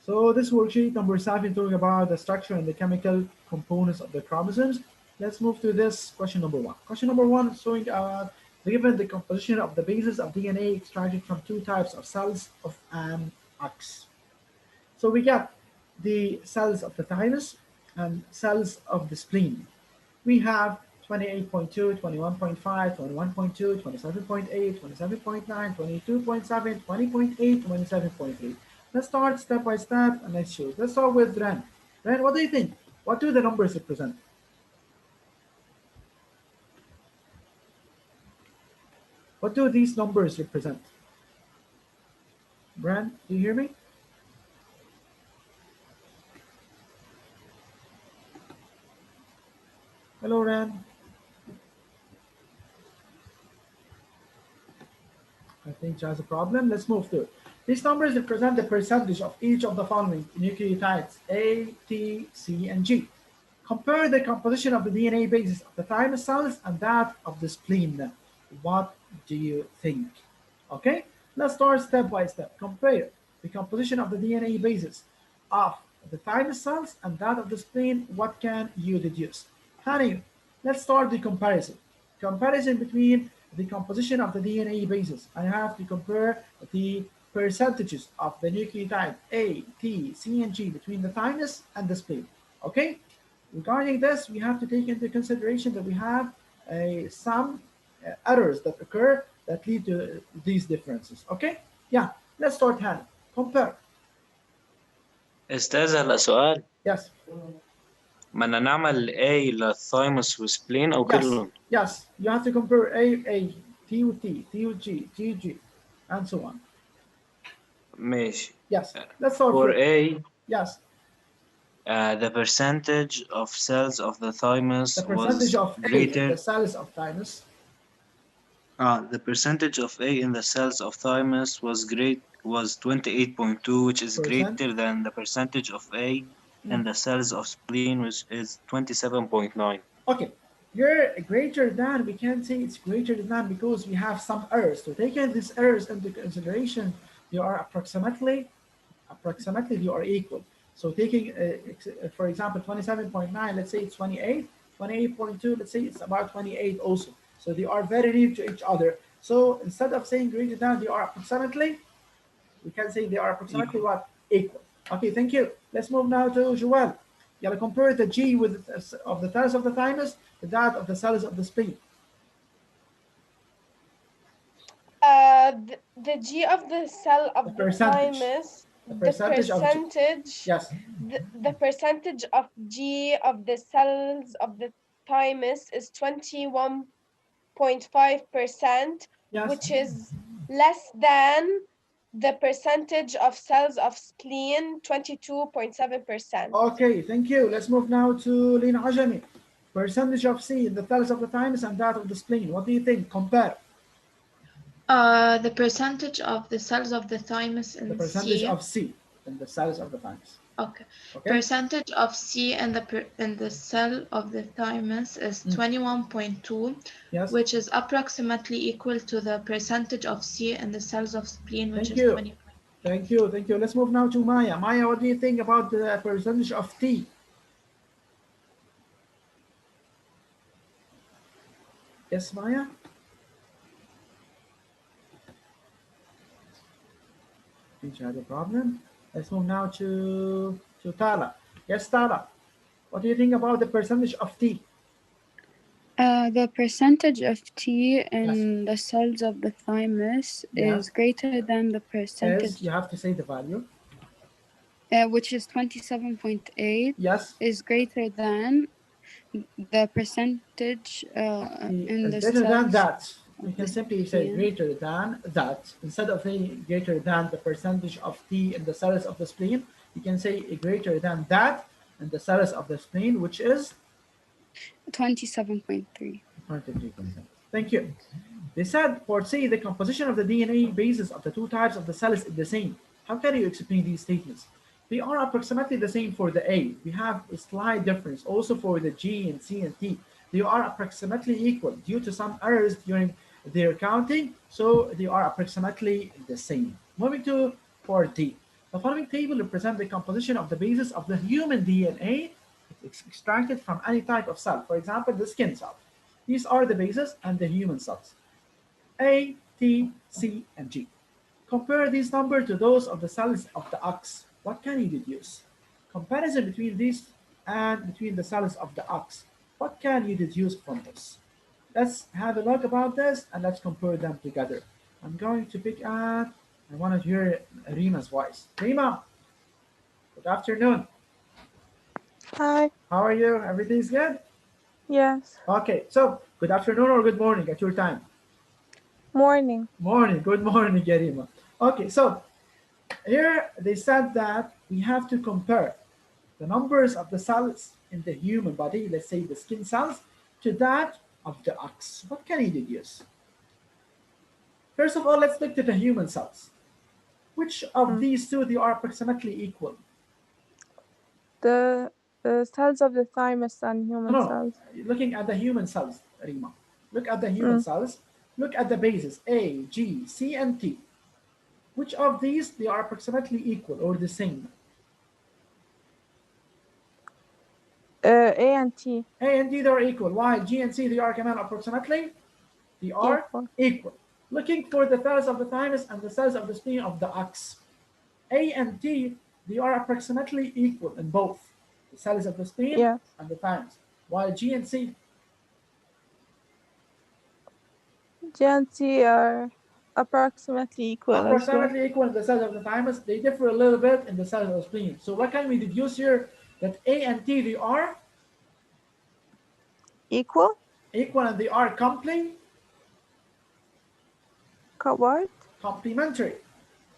So this worksheet number 7 talking about the structure and the chemical components of the chromosomes. Let's move to this question number 1. Question number 1 is showing given the composition of the bases of DNA extracted from two types of cells of an ox. So we got the cells of the thymus and cells of the spleen. We have 28.2, 21.5, 21.2, 27.8, 27.9, 22.7, 20.8, 27.3. Let's start step by step and let's choose. Let's start with Ren. Ren, what do you think? What do the numbers represent? What do these numbers represent? Ren, do you hear me? Hello, Ren. I think she has a problem. Let's move to it. These numbers represent the percentage of each of the following nucleotides A, T, C, and G. Compare the composition of the DNA bases of the thymus cells and that of the spleen. What do you think? Okay, let's start step by step. Compare the composition of the DNA bases of the thymus cells and that of the spleen. What can you deduce? Honey, let's start the comparison. Comparison between the composition of the DNA bases. I have to compare the percentages of the nucleotide A, T, C, and G between the thymus and the spleen. Okay? Regarding this, we have to take into consideration that we have some errors that occur that lead to these differences. Okay? Yeah, let's start Hannah. Compare. استاذ هلا سؤال Yes. بدنا نعمل A للثايموس وسبلين او Yes. كلهم Yes. You have to compare A, T with T, T with G, G, G, and so on. ماشي. Yes. Let's start For with A, yes. the percentage of cells of the thymus The percentage was of greater. A, the cells of thymus. The percentage of A in the cells of thymus was 28.2, which is greater than the percentage of A in the cells of spleen, which is 27.9. Okay, here greater than, we can't say it's greater than because we have some errors. So taking these errors into consideration, they are approximately they are equal. So taking, for example, 27.9, let's say it's 28, 28.2, let's say it's about 28 also. So they are very near to each other. So instead of saying greater than, they are approximately, we can say they are approximately what? Equal. Okay, thank you. Let's move now to Joel. You gotta compare the G with of the cells of the thymus to that of the cells of the spleen. The G of the cell of the thymus, the percentage yes. The percentage of G of the cells of the thymus is 21.5%, yes. which is less than the percentage of cells of spleen, 22.7%. Okay, thank you. Let's move now to Lina Ajami. Percentage of C in the cells of the thymus and that of the spleen. What do you think? Compare. The percentage of the cells of the thymus in the percentage C. of C in the cells of the thymus. Okay. Percentage of C in the cell of the thymus is 21.2, yes. which is approximately equal to the percentage of C in the cells of spleen, which is 20. Thank you. Thank you. Let's move now to Maya. Maya, what do you think about the percentage of T? Yes, Maya? I think you had a problem. Let's move now to Tala. Yes, Tala. What do you think about the percentage of T? The percentage of T in the cells of the thymus is greater than the percentage. You have to say the value. Which is 27.8. Yes. Is greater than the percentage in the greater cells. Than that. You can simply say greater than that. Instead of saying greater than the percentage of T in the cells of the spleen, you can say greater than that in the cells of the spleen, which is 27.3. 23%. Thank you. They said for C, the composition of the DNA bases of the two types of the cells is the same. How can you explain these statements? They are approximately the same for the A. We have a slight difference also for the G and C and T. They are approximately equal due to some errors during their counting, so they are approximately the same. Moving to for D. The following table represents the composition of the bases of the human DNA. It's extracted from any type of cell. For example, the skin cell. These are the bases and the human cells. A, T, C, and G. Compare these numbers to those of the cells of the ox. What can you deduce? Comparison between these and between the cells of the ox. What can you deduce from this? Let's have a look about this and let's compare them together. I'm going to pick up, I want to hear Rima's voice. Rima, good afternoon. Hi. How are you? Everything's good? Yes. Okay, so good afternoon or good morning at your time? Morning. Morning, good morning, Rima. Okay, so here they said that we have to compare the numbers of the cells in the human body, let's say the skin cells, to that of the ox. What can you deduce? First of all, let's look at the human cells. Which of these two they are approximately equal? The cells of the thymus and human cells. Looking at the human cells, Rima. Look at the human cells. Look at the bases A, G, C, and T. Which of these they are approximately equal or the same? A and T. A and T they are equal. Why? G and C they are approximately? They are equal. Looking for the cells of the thymus and the cells of the spleen of the ox. A and T they are approximately equal in both the cells of the spleen and the thymus. While G and C? G and C are approximately equal. Approximately equal in the cells of the thymus. They differ a little bit in the cells of the spleen. So what can we deduce here? That A and T they are equal. Equal, and they are what? Complementary.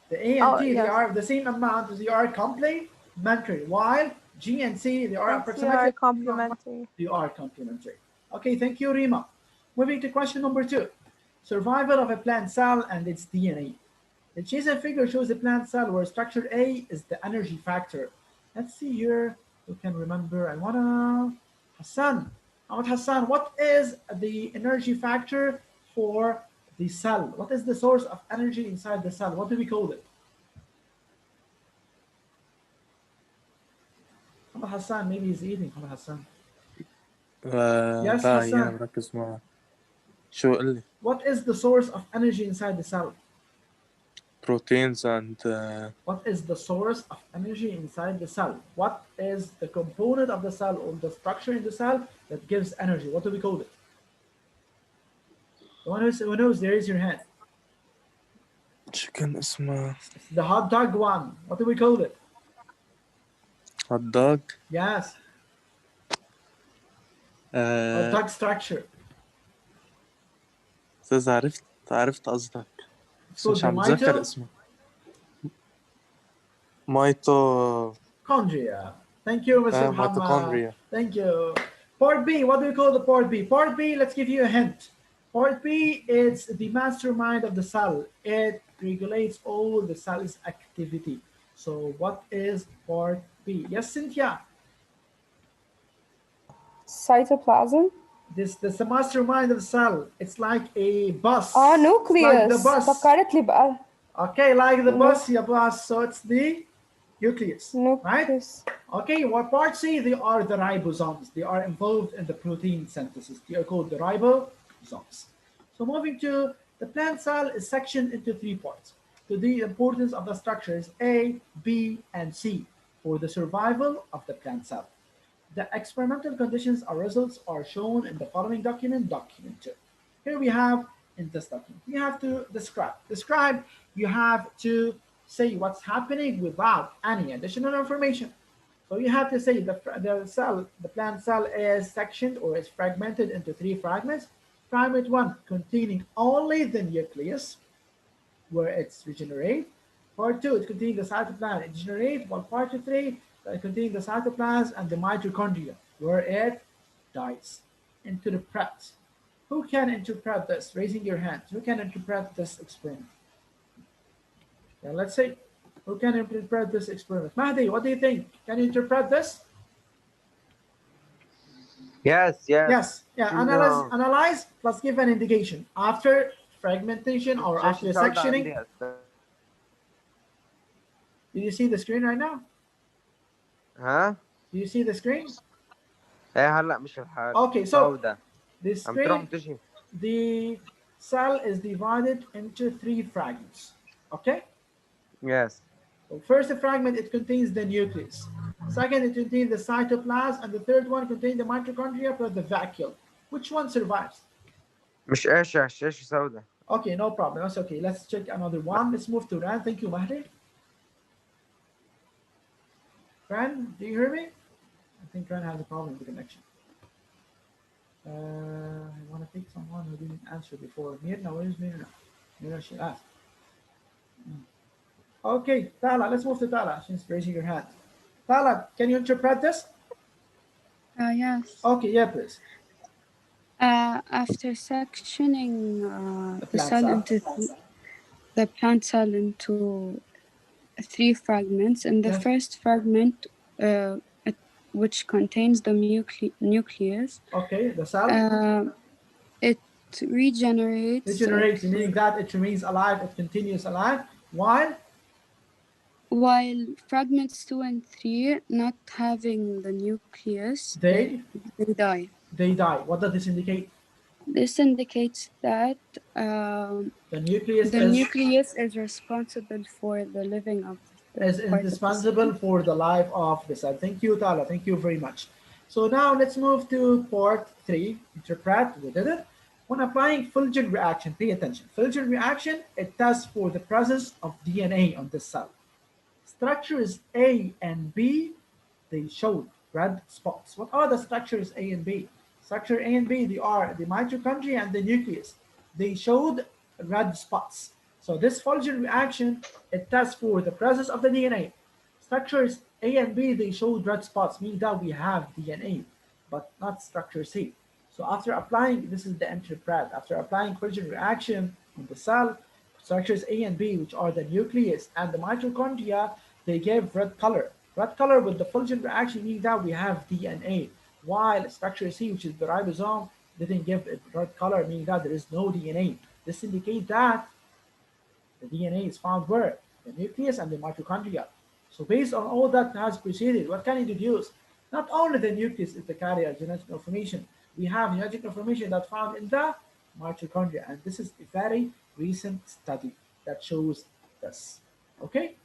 The A and T they are the same amount as they are complementary. While G and C they are approximately complementary. They are complementary. Okay, thank you, Rima. Moving to question number 2. Survival of a plant cell and its DNA. The chosen figure shows a plant cell where structure A is the energy factor. Let's see here. Who can remember? I wanna Hassan. Hassan, what is the energy factor for the cell? What is the source of energy inside the cell? What do we call it? Hassan, maybe he's eating. Hassan. Yes, Hassan. مركز معك. شو قل لي؟ What is the source of energy inside the cell? Proteins and What is the source of energy inside the cell? What is the component of the cell or the structure in the cell that gives energy? What do we call it? The one who knows, there is your hand. شو كان اسمه؟ The hot dog one. What do we call it? Hot dog. Yes. Hot dog structure. أستاذ عرفت قصدك. بس مش عم بتذكر اسمه. Mitochondria. Thank you, Mr. Muhammad. Thank you. Part B, what do we call the part B? Part B, let's give you a hint. Part B is the mastermind of the cell. It regulates all the cell's activity. So what is part B? Yes, Cynthia? Cytoplasm. This is the mastermind of the cell. It's like a bus. Nucleus. Like the bus. فكرت لي بقى. Okay, like the bus, yeah, bus. So it's the nucleus, right? Okay, what part C? They are the ribosomes. They are involved in the protein synthesis. They are called the ribosomes. So moving to the plant cell is sectioned into 3 parts. So the importance of the structures A, B, and C for the survival of the plant cell. The experimental conditions or results are shown in the following document, document 2. Here we have in this document, you have to describe. Describe, you have to say what's happening without any additional information. So you have to say the plant cell is sectioned or is fragmented into 3 fragments. Fragment 1 containing only the nucleus, where it's regenerate. Part 2, it contains the cytoplasm, it degenerate. While part 3, it contains the cytoplasm and the mitochondria, where it dies. Interpret. Who can interpret this? Raising your hand. Who can interpret this experiment? Yeah, let's see. Who can interpret this experiment? Mahdi, what do you think? Can you interpret this? Yes. Yes. Yeah. Analyze plus give an indication. After fragmentation or after sectioning. Do you see the screen right now? ها Do you see the screen? ايه هلا مش الحال Okay, so سوداء the عم تروح screen, تجي. the cell is divided into 3 fragments. Okay? Yes. So first fragment, it contains the nucleus. Second, it contains the cytoplasm, and the third one contains the mitochondria plus the vacuole. Which one survives? مش ايش ايش سوداء. Okay, no problem. That's okay. Let's check another one. Let's move to Ran. Thank you, Mahdi. Ran, do you hear me? I think Ran has a problem with the connection. I want to take someone who didn't answer before. Mirna, where is Mirna? Mirna, she asked. Okay, Tala, let's move to Tala. She's raising her hand. Tala, can you interpret this? Yes. Okay, yeah, please. After sectioning The cell into the plant cell into 3 fragments, in the first fragment, which contains the nucleus. Okay, the cell. It regenerates. Regenerates, meaning that it remains alive, it continues alive, while fragments 2 and 3, not having the nucleus, they die. They die. What does this indicate? This indicates that the nucleus is responsible for the living of the is indispensable for the life of the cell. Thank you, Tala. Thank you very much. So now let's move to part 3. Interpret. We did it. When applying Fulgen reaction, pay attention. Fulgen reaction, it tests for the presence of DNA on the cell. Structures A and B, they showed red spots. What are the structures A and B? Structure A and B, they are the mitochondria and the nucleus. They showed red spots. So this Fulgen reaction, it tests for the presence of the DNA. Structures A and B, they showed red spots, meaning that we have DNA, but not structure C. So after applying, this is the interpret, after applying Fulgen reaction on the cell, structures A and B, which are the nucleus and the mitochondria, they gave red color. Red color with the Fulgen reaction means that we have DNA, while structure C, which is the ribosome, didn't give it red color, meaning that there is no DNA. This indicates that the DNA is found where? The nucleus and the mitochondria. So based on all that has preceded, what can you deduce? Not only the nucleus is the carrier genetic information, we have genetic information that's found in the mitochondria, and this is a very recent study that shows this. Okay?